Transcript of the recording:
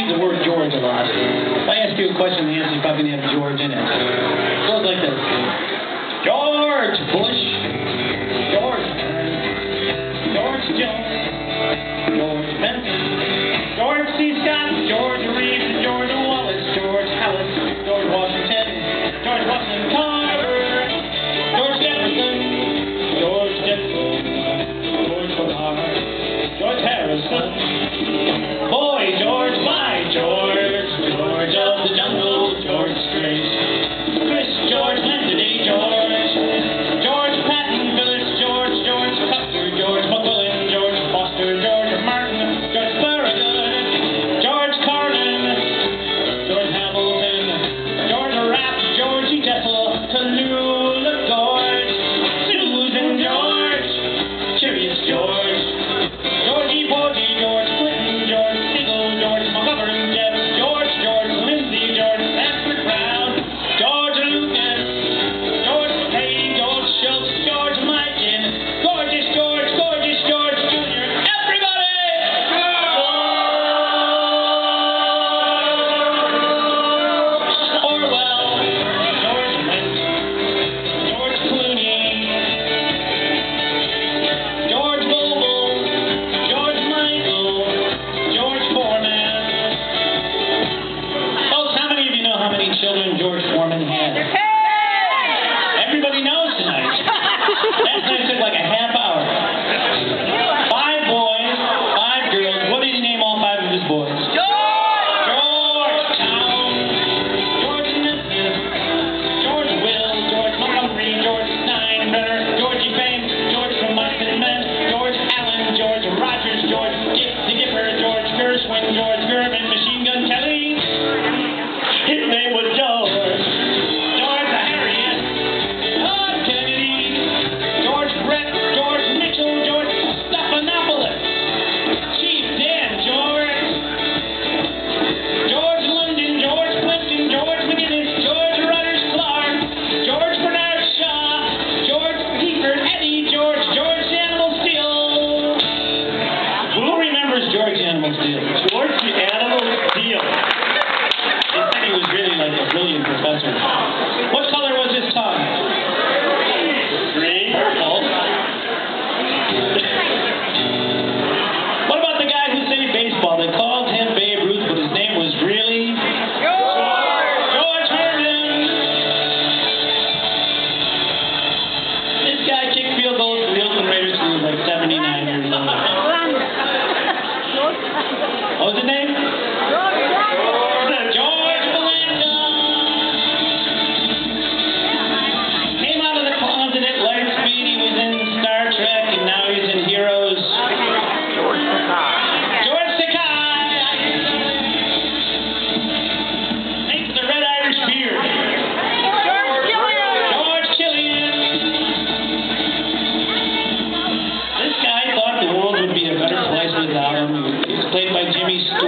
use the word George a lot. If I ask you a question, the answer is probably going to have George in it. It goes like this. George Bush, George Burns, George Jones, George Benson, George C. Scott, George Reed, George Wallace, George Hallis, George Washington, George Washington Carver, George Jefferson, George Jefferson, George Bernard, George Harrison, Boy George, my George, George of the Jungle, George Strait, Chris George, Anthony George, George Patton, Phyllis George, George Custer, George McClellan, George Foster, George Martin, George Thorogood, George Carlin, George Hamilton, George Rapp, George Dessel, Tallulah Gorge, Susan George, Curious George, Georgie Porgy, George Clinton, George Siegel, George McGovern, Jeff, George, George Lindsay, George Sanford Brown, George Lucas, George McCady, George Schultz, George Mikan, Gorgeous George, Gorgeous George Jr. Everybody! Orwell, George Wendt, George Clooney, George Vogel, George Michael, George Foreman. Folks, how many of you know how many children George Foreman had? Everybody knows tonight. Last night took like a half hour. 5 boys, 5 girls. What did he name all 5 of his boys? Georgetown, George Nesmith, George Will, George Montgomery, George Steinbrenner, Georgie Banks, George from Mountain Men, George Allen, George Rogers, George Gipper, George Gershwin, George Gervin, Machine Gun Kelly. His name was George. George Harriet, Todd Kennedy, George Brett, George Mitchell, George Stephanopoulos, Chief Dan George, George London, George Plimpton, George McGinnis, George Rudders Clark, George Bernard Shaw, George Seifert, Eddie George, George Animal Steel. Who remembers George Animal Steel? George the Animal Steel. They said he was really like a brilliant professor. What color was his tongue? Green. Purple. What about the guy who saved baseball? They called him Babe Ruth, but his name was really George Herman. This guy kicked field goals for the Oakland Raiders when he was like 79 years old. What was his name? George Belanda. Came out of the closet at Lightspeed. He was in Star Trek, and now he's in Heroes. George Takei. Thanks to the Red Irish Beard. George Killian. This guy thought the world would be a better place without him. He was played by Jimmy Stewart.